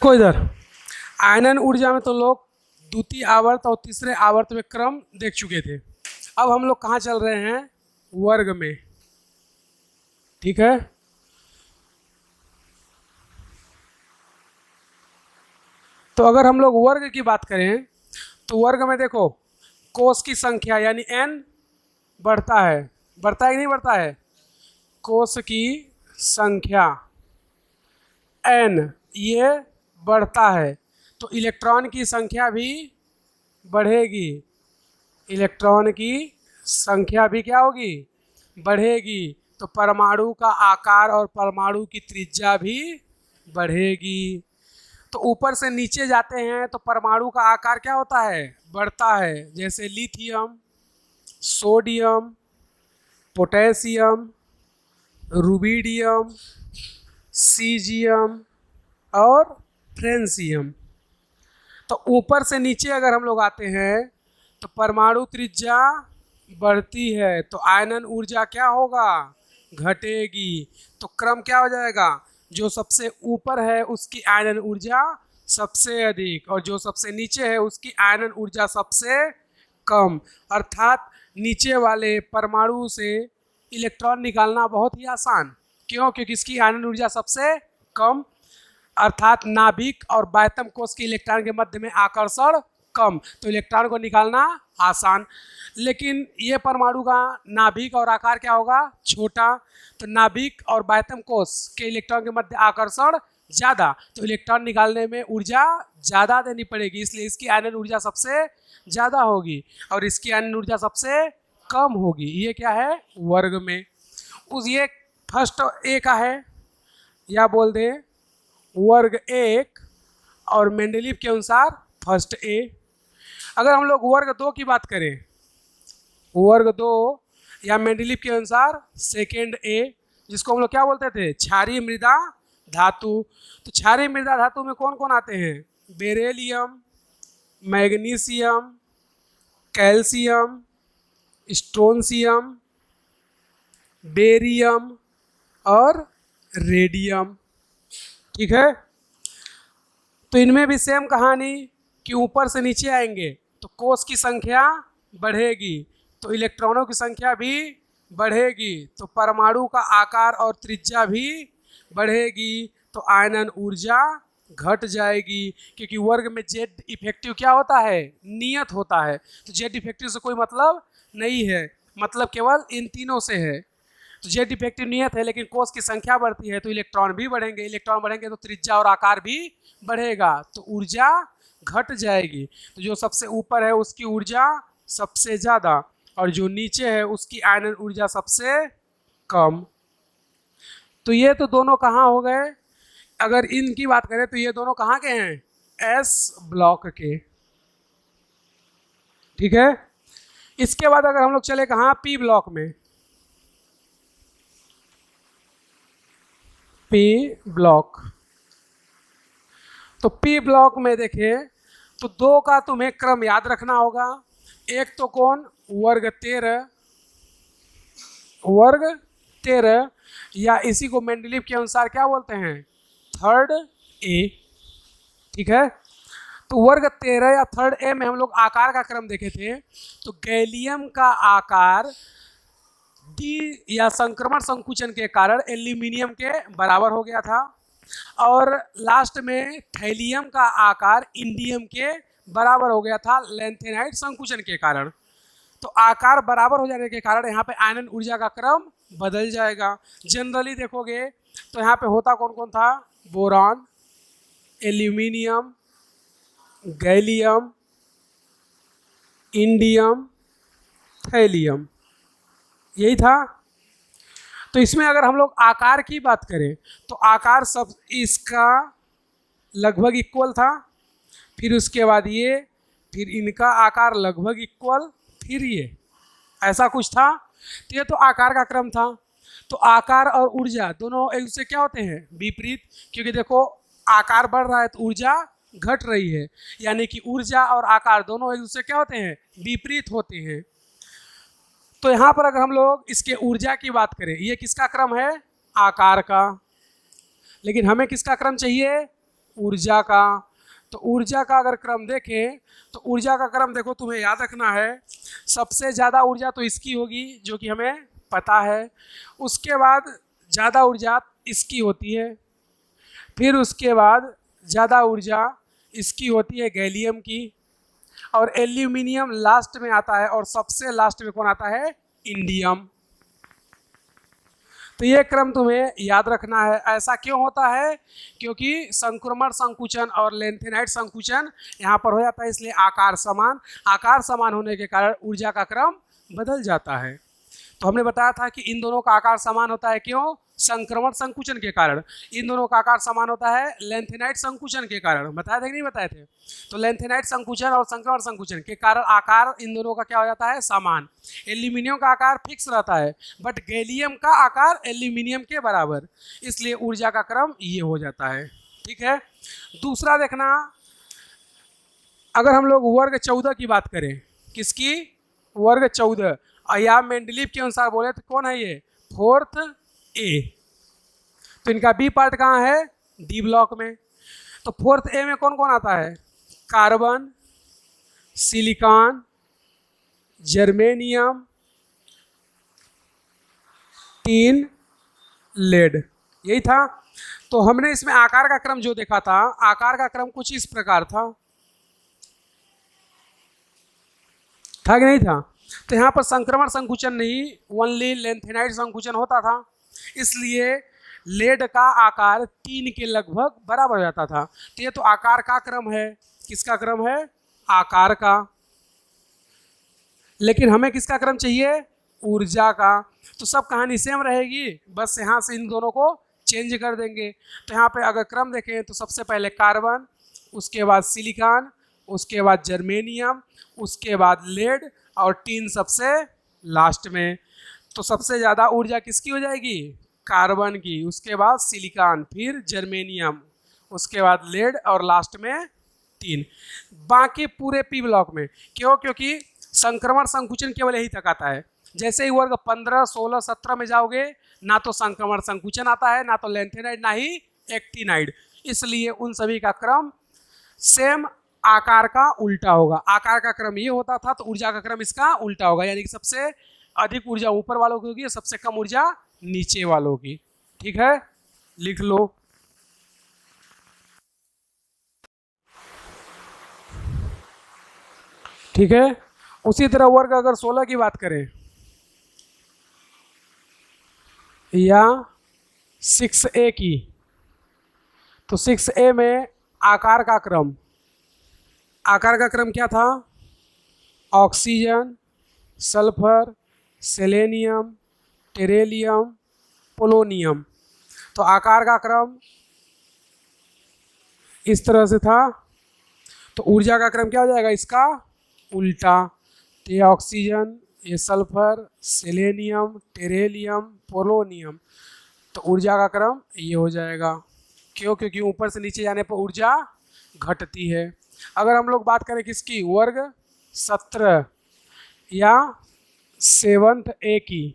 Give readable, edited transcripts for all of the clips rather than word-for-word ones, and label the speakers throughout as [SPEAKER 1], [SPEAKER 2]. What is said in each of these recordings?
[SPEAKER 1] देखो इधर आयनन ऊर्जा में तो लोग द्वितीय आवर्त और तीसरे आवर्त में क्रम देख चुके थे। अब हम लोग कहाँ चल रहे हैं? वर्ग में। ठीक है, तो अगर हम लोग वर्ग की बात करें तो वर्ग में देखो कोष की संख्या यानी n बढ़ता है कि नहीं बढ़ता है? कोष की संख्या n ये बढ़ता है तो इलेक्ट्रॉन की संख्या भी बढ़ेगी। इलेक्ट्रॉन की संख्या भी क्या होगी? बढ़ेगी। तो परमाणु का आकार और परमाणु की त्रिज्या भी बढ़ेगी। तो ऊपर से नीचे जाते हैं तो परमाणु का आकार क्या होता है? बढ़ता है। जैसे lithium, sodium, potassium, rubidium, caesium और फ्रेंसियम। तो ऊपर से नीचे अगर हम लोग आते हैं तो परमाणु त्रिज्या बढ़ती है तो आयनन ऊर्जा क्या होगा? घटेगी। तो क्रम क्या हो जाएगा? जो सबसे ऊपर है उसकी आयनन ऊर्जा सबसे अधिक और जो सबसे नीचे है उसकी आयनन ऊर्जा सबसे कम। अर्थात नीचे वाले परमाणु से इलेक्ट्रॉन निकालना बहुत ही आसान। क्यों? क्योंकि इसकी आयनन ऊर्जा सबसे कम, अर्थात नाभिक और बाह्यतम कोश के इलेक्ट्रॉन के मध्य में आकर्षण कम, तो इलेक्ट्रॉन को निकालना आसान। लेकिन ये परमाणु का नाभिक और आकार क्या होगा? छोटा। तो नाभिक और बाह्यतम कोश के इलेक्ट्रॉन के मध्य आकर्षण ज़्यादा, तो इलेक्ट्रॉन निकालने में ऊर्जा ज़्यादा देनी पड़ेगी, इसलिए इसकी आयनन ऊर्जा सबसे ज़्यादा होगी और इसकी आयनन ऊर्जा सबसे कम होगी। ये क्या है? वर्ग में। ये फर्स्ट ए का है, या बोल दें वर्ग एक और मेंडलीव के अनुसार फर्स्ट ए। अगर हम लोग वर्ग दो की बात करें, वर्ग दो या मेंडलीव के अनुसार सेकेंड ए, जिसको हम लोग क्या बोलते थे? क्षारीय मृदा धातु। तो क्षारीय मृदा धातु में कौन कौन आते हैं? Beryllium, magnesium, calcium, strontium, barium और रेडियम। ठीक है, तो इनमें भी सेम कहानी कि ऊपर से नीचे आएंगे तो कोष की संख्या बढ़ेगी तो इलेक्ट्रॉनों की संख्या भी बढ़ेगी, तो परमाणु का आकार और त्रिज्या भी बढ़ेगी, तो आयनन ऊर्जा घट जाएगी। क्योंकि वर्ग में जेड इफेक्टिव क्या होता है? नियत होता है। तो जेड इफेक्टिव से कोई मतलब नहीं है, मतलब केवल इन तीनों से है। तो जेड इफेक्टिव नियत है, लेकिन कोष की संख्या बढ़ती है तो इलेक्ट्रॉन भी बढ़ेंगे। इलेक्ट्रॉन बढ़ेंगे तो त्रिज्या और आकार भी बढ़ेगा, तो ऊर्जा घट जाएगी। तो जो सबसे ऊपर है उसकी ऊर्जा सबसे ज़्यादा और जो नीचे है उसकी आयनन ऊर्जा सबसे कम। तो ये तो दोनों कहाँ हो गए? अगर इनकी बात करें तो ये दोनों कहाँ के हैं? एस ब्लॉक के। ठीक है, इसके बाद अगर हम लोग चले कहाँ? पी ब्लॉक में। पी ब्लॉक, तो पी ब्लॉक में देखें तो दो का तुम्हें क्रम याद रखना होगा। एक तो कौन? वर्ग 13, वर्ग 13 या इसी को मेंडलीव के अनुसार क्या बोलते हैं? Third A. ठीक है, तो वर्ग 13 या थर्ड ए में हम लोग आकार का क्रम देखे थे। तो गैलियम का आकार डी या संक्रमण संकुचन के कारण एल्यूमिनियम के बराबर हो गया था और लास्ट में थैलियम का आकार इंडियम के बराबर हो गया था लैंथेनाइट संकुचन के कारण। तो आकार बराबर हो जाने के कारण यहाँ पे आयनन ऊर्जा का क्रम बदल जाएगा। जनरली देखोगे तो यहाँ पे होता कौन कौन था? Boron, aluminium, gallium, indium, thallium, यही था। तो इसमें अगर हम लोग आकार की बात करें तो आकार सब इसका लगभग इक्वल था, फिर उसके बाद ये, फिर इनका आकार लगभग इक्वल, फिर ये, ऐसा कुछ था। तो ये तो आकार का क्रम था। तो आकार और ऊर्जा दोनों एक दूसरे क्या होते हैं? विपरीत। क्योंकि देखो आकार बढ़ रहा है तो ऊर्जा घट रही है, यानी कि ऊर्जा और आकार दोनों एक दूसरे क्या होते हैं? विपरीत होते हैं। तो यहाँ पर अगर हम लोग इसके ऊर्जा की बात करें, ये किसका क्रम है? आकार का। लेकिन हमें किसका क्रम चाहिए? ऊर्जा का। तो ऊर्जा का अगर क्रम देखें तो ऊर्जा का क्रम देखो, तुम्हें याद रखना है सबसे ज़्यादा ऊर्जा तो इसकी होगी जो कि हमें पता है, उसके बाद ज़्यादा ऊर्जा इसकी होती है, फिर उसके बाद ज़्यादा ऊर्जा इसकी होती है गैलियम की, और एल्यूमिनियम लास्ट में आता है, और सबसे लास्ट में कौन आता है? इंडियम। तो ये क्रम तुम्हें याद रखना है। ऐसा क्यों होता है? क्योंकि संक्रमण संकुचन और लेंथेनाइट संकुचन यहाँ पर हो जाता है, इसलिए आकार समान होने के कारण ऊर्जा का क्रम बदल जाता है। तो हमने बताया था कि इन दोनों का आकार समान होता है, क्यों? संक्रमण संकुचन के कारण। इन दोनों का आकार समान होता है लेंथेनाइट संकुचन के कारण। बताए थे कि नहीं बताए थे? तो लेंथेनाइट संकुचन और संक्रमण संकुचन के कारण आकार इन दोनों का क्या हो जाता है? समान। एल्यूमिनियम का आकार फिक्स रहता है, बट गैलियम का आकार एल्यूमिनियम के बराबर, इसलिए ऊर्जा का क्रम ये हो जाता है। ठीक है। दूसरा देखना, अगर हम लोग वर्ग 14 की बात करें, किसकी? वर्ग 14। या मेंडलीव के अनुसार बोले तो कौन है ये? 4th ए। तो इनका बी पार्ट कहाँ है? डी ब्लॉक में। तो 4th ए में कौन कौन आता है? Carbon, silicon, germanium, tin, lead, यही था। तो हमने इसमें आकार का क्रम जो देखा था, आकार का क्रम कुछ इस प्रकार था कि नहीं था? तो यहाँ पर संक्रमण संकुचन नहीं, ओनली लेंथेनाइट संकुचन होता था, इसलिए लेड का आकार 3 के लगभग बराबर हो जाता था। तो ये तो आकार का क्रम है। किसका क्रम है? आकार का। लेकिन हमें किसका क्रम चाहिए? ऊर्जा का। तो सब कहानी सेम रहेगी, बस यहाँ से इन दोनों को चेंज कर देंगे। तो यहाँ पे अगर क्रम देखें तो सबसे पहले कार्बन, उसके बाद सिलिकॉन, उसके बाद जर्मेनियम, उसके बाद लेड, और टीन सबसे लास्ट में। तो सबसे ज़्यादा ऊर्जा किसकी हो जाएगी? कार्बन की, उसके बाद सिलिकॉन, फिर जर्मेनियम, उसके बाद लेड, और लास्ट में टीन। बाकी पूरे पी ब्लॉक में। क्यों? क्योंकि संक्रमण संकुचन केवल यही तक आता है। जैसे ही वर्ग 15, 16, 17 में जाओगे, ना तो संक्रमण संकुचन आता है, ना तो लेंथेनाइड, ना ही एक्टिनाइड, इसलिए उन सभी का क्रम सेम आकार का उल्टा होगा। आकार का क्रम ये होता था, तो ऊर्जा का क्रम इसका उल्टा होगा, यानी कि सबसे अधिक ऊर्जा ऊपर वालों की होगी, सबसे कम ऊर्जा नीचे वालों की। ठीक है, लिख लो। ठीक है। उसी तरह वर्ग अगर 16 की बात करें या 6A की, तो 6A में आकार का क्रम क्या था? Oxygen, sulphur, selenium, tellurium, polonium. तो आकार का क्रम इस तरह से था। तो ऊर्जा का क्रम क्या हो जाएगा? इसका उल्टा। तो ये ऑक्सीजन, ये सल्फर, सेलेनियम, टेरेलियम, पोलोनियम। तो ऊर्जा का क्रम ये हो जाएगा। क्यों? क्योंकि ऊपर से नीचे जाने पर ऊर्जा घटती है। अगर हम लोग बात करें किसकी? वर्ग 17 या 7th ए की,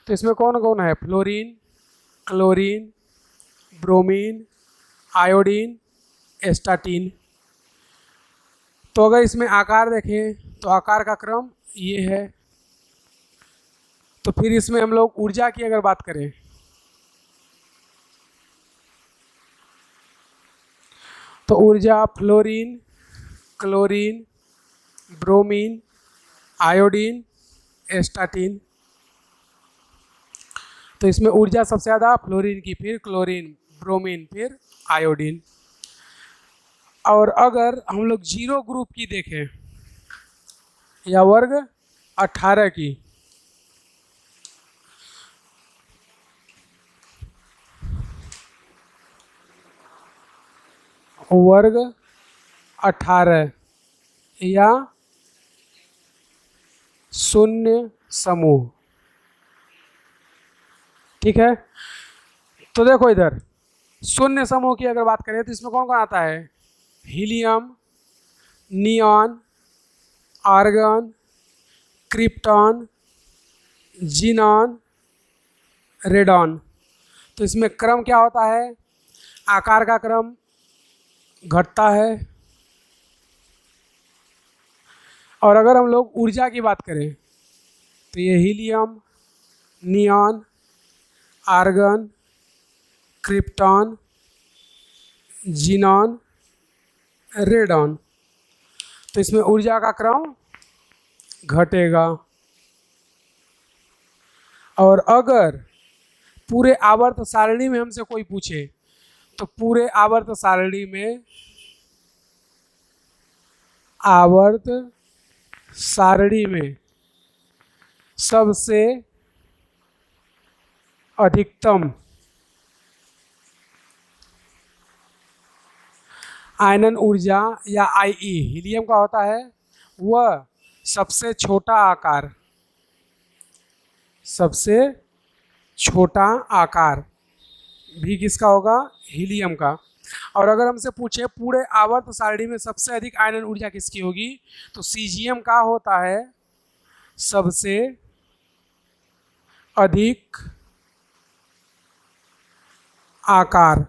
[SPEAKER 1] तो इसमें कौन कौन है? Fluorine, chlorine, bromine, iodine, astatine. तो अगर इसमें आकार देखें तो आकार का क्रम ये है। तो फिर इसमें हम लोग ऊर्जा की अगर बात करें तो ऊर्जा fluorine, chlorine, bromine, iodine, astatine. तो इसमें ऊर्जा सबसे ज़्यादा फ्लोरीन की, फिर क्लोरीन, ब्रोमीन, फिर आयोडीन। और अगर हम लोग 0 ग्रुप की देखें या वर्ग 18 की, वर्ग 18 या 0 समूह। ठीक है। तो देखो इधर 0 समूह की अगर बात करें तो इसमें कौन कौन आता है? Helium, neon, argon, krypton, xenon, radon. तो इसमें क्रम क्या होता है? आकार का क्रम घटता है। और अगर हम लोग ऊर्जा की बात करें तो ये helium, neon, argon, krypton, xenon, radon, तो इसमें ऊर्जा का क्रम घटेगा। और अगर पूरे आवर्त सारणी में हमसे कोई पूछे तो पूरे आवर्त सारणी में सबसे अधिकतम आयनन ऊर्जा या Ie हीलियम का होता है, वह सबसे छोटा आकार भी किसका होगा? हीलियम का। और अगर हमसे पूछे पूरे आवर्त सारणी में सबसे अधिक आयनन ऊर्जा किसकी होगी, तो सीजियम का होता है सबसे अधिक आकार,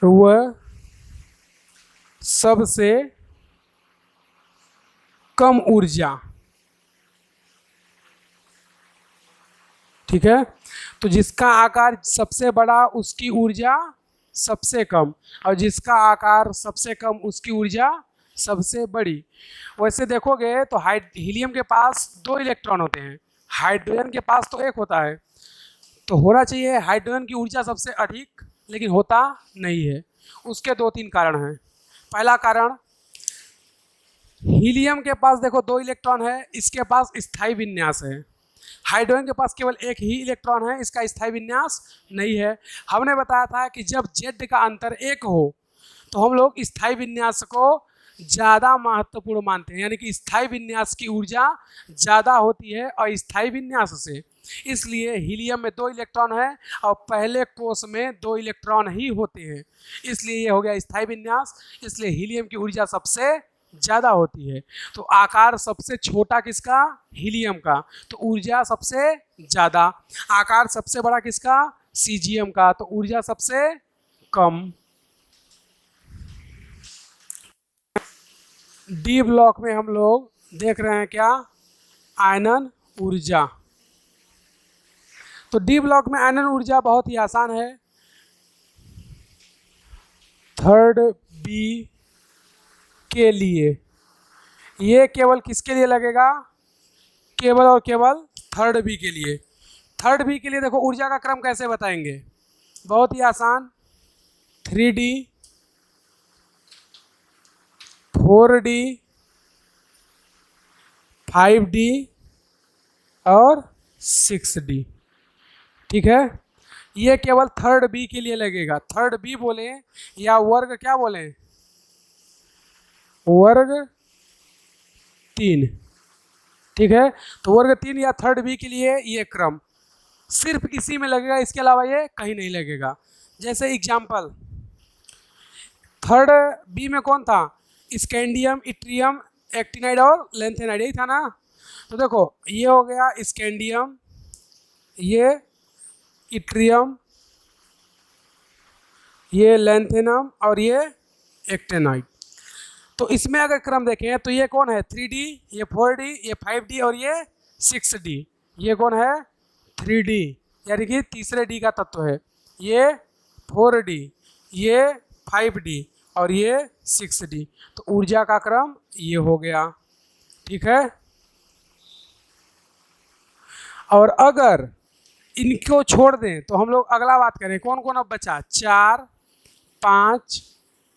[SPEAKER 1] वह सबसे कम ऊर्जा। ठीक है, तो जिसका आकार सबसे बड़ा उसकी ऊर्जा सबसे कम, और जिसका आकार सबसे कम उसकी ऊर्जा सबसे बड़ी। वैसे देखोगे तो हीलियम के पास 2 इलेक्ट्रॉन होते हैं, हाइड्रोजन के पास तो 1 होता है। तो होना चाहिए हाइड्रोजन की ऊर्जा सबसे अधिक, लेकिन होता नहीं है। उसके 2-3 कारण हैं। पहला कारण, हीलियम के पास देखो 2 इलेक्ट्रॉन है, इसके पास स्थायी विन्यास है। हाइड्रोजन के पास केवल 1 ही इलेक्ट्रॉन है, इसका स्थायी विन्यास नहीं है। हमने बताया था कि जब Z का अंतर 1 हो तो हम लोग स्थायी विन्यास को ज़्यादा महत्वपूर्ण मानते हैं, यानी कि स्थायी विन्यास की ऊर्जा ज़्यादा होती है अस्थायी विन्यास से। इसलिए हीलियम में 2 इलेक्ट्रॉन है और पहले कोष में 2 इलेक्ट्रॉन ही होते हैं, इसलिए ये हो गया स्थायी विन्यास। इसलिए हीलियम की ऊर्जा सबसे ज़्यादा होती है। तो आकार सबसे छोटा किसका? हीलियम का। तो ऊर्जा सबसे ज़्यादा। आकार सबसे बड़ा किसका? सीजियम का। तो ऊर्जा सबसे कम। डी ब्लॉक में हम लोग देख रहे हैं क्या? आयनन ऊर्जा। तो डी ब्लॉक में आयनन ऊर्जा बहुत ही आसान है। थर्ड बी के लिए, ये केवल किसके लिए लगेगा? केवल और केवल थर्ड बी के लिए। थर्ड बी के लिए देखो ऊर्जा का क्रम कैसे बताएंगे? बहुत ही आसान, 3D, 4D, 5D और 6D। ठीक है, ये केवल थर्ड बी के लिए लगेगा। थर्ड बी बोले या वर्ग क्या बोले? वर्ग 3। ठीक है, तो वर्ग 3 या थर्ड बी के लिए ये क्रम सिर्फ इसी में लगेगा, इसके अलावा ये कहीं नहीं लगेगा। जैसे एग्जाम्पल, थर्ड बी में कौन था? स्कैंडियम, इट्रियम, एक्टिनाइड और लेंथेनाइड, यही था ना। तो देखो ये हो गया स्कैंडियम, ये इट्रियम, ये लेंथेनम और ये एक्टिनाइड। तो इसमें अगर क्रम देखें तो ये कौन है? 3D, ये 4D, ये 5D और ये 6D। ये कौन है? 3D, यानी कि तीसरे D का तत्व है। ये 4D, ये 5D और ये 6D। तो ऊर्जा का क्रम ये हो गया। ठीक है, और अगर इनको छोड़ दें तो हम लोग अगला बात करें। कौन कौन अब बचा? 4, 5,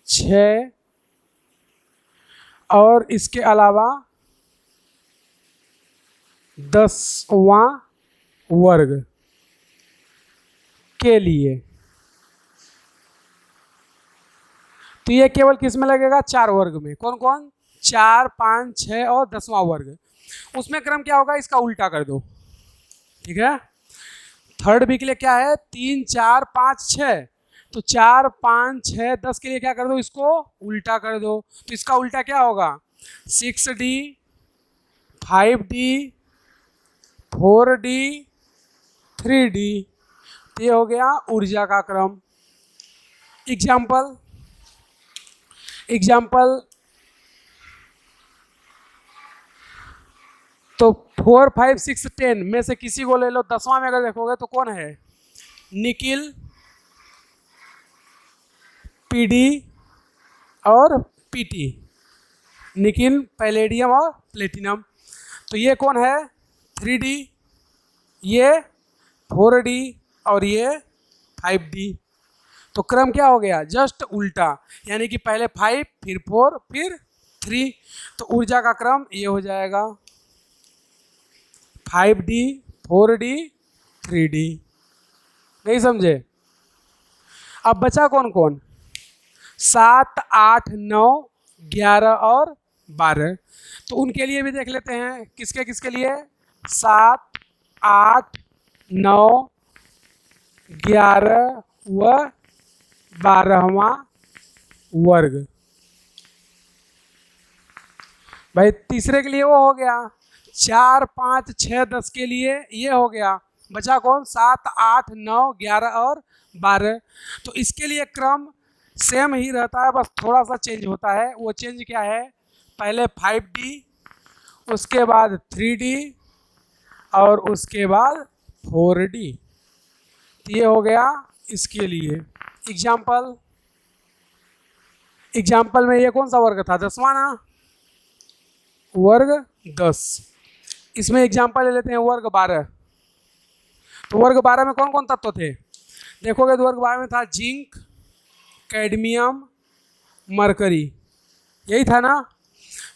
[SPEAKER 1] 6 और इसके अलावा 10वां वर्ग के लिए। तो ये केवल किस में लगेगा? 4 वर्ग में। कौन कौन? 4, 5, 6 और 10वां वर्ग। उसमें क्रम क्या होगा? इसका उल्टा कर दो। ठीक है, थर्ड बी के लिए क्या है? 3, 4, 5, 6। तो 4, 5, 6, 10 के लिए क्या कर दो? इसको उल्टा कर दो। तो इसका उल्टा क्या होगा? 6D, 5D, 4D, 3D। तो ये हो गया ऊर्जा का क्रम। एग्जाम्पल तो 4, 5, 6, 10 में से किसी को ले लो। 10वां में अगर देखोगे तो कौन है? निकिल, पीडी और पीटी। निकिल, पैलेडियम और प्लेटिनम। तो ये कौन है? 3D, ये 4D और ये 5D। तो क्रम क्या हो गया? जस्ट उल्टा, यानी कि पहले 5 फिर 4 फिर 3। तो ऊर्जा का क्रम ये हो जाएगा 5D, 4D, 3D। नहीं समझे? अब बचा कौन कौन? 7, 8, 9, 11 और 12। तो उनके लिए भी देख लेते हैं। किसके किसके लिए? 7, 8, 9, 11 व 12वां वर्ग। भाई तीसरे के लिए वो हो गया। 4, 5, 6, 10 के लिए ये हो गया। बचा कौन? 7, 8, 9, 11 और 12। तो इसके लिए क्रम सेम ही रहता है, बस थोड़ा सा चेंज होता है। वो चेंज क्या है? पहले 5D, उसके बाद 3D और उसके बाद 4D। तो ये हो गया इसके लिए। एग्जाम्पल में ये कौन सा वर्ग था? 10वां ना, वर्ग 10। इसमें एग्जाम्पल ले लेते हैं वर्ग 12। तो वर्ग 12 में कौन कौन तत्व थे? देखोगे तो वर्ग 12 में था जिंक, कैडमियम, मरकरी। यही था ना?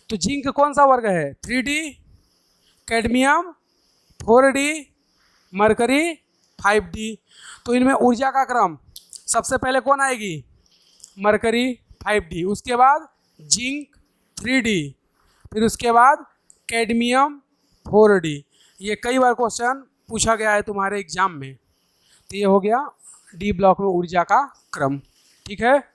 [SPEAKER 1] तो जिंक कौन सा वर्ग है? 3D, cadmium 4D, mercury 5D। तो इनमें ऊर्जा का क्रम सबसे पहले कौन आएगी? मरकरी 5D, उसके बाद जिंक 3D, फिर उसके बाद कैडमियम 4D। ये कई बार क्वेश्चन पूछा गया है तुम्हारे एग्जाम में। तो ये हो गया डी ब्लॉक में ऊर्जा का क्रम। ठीक है।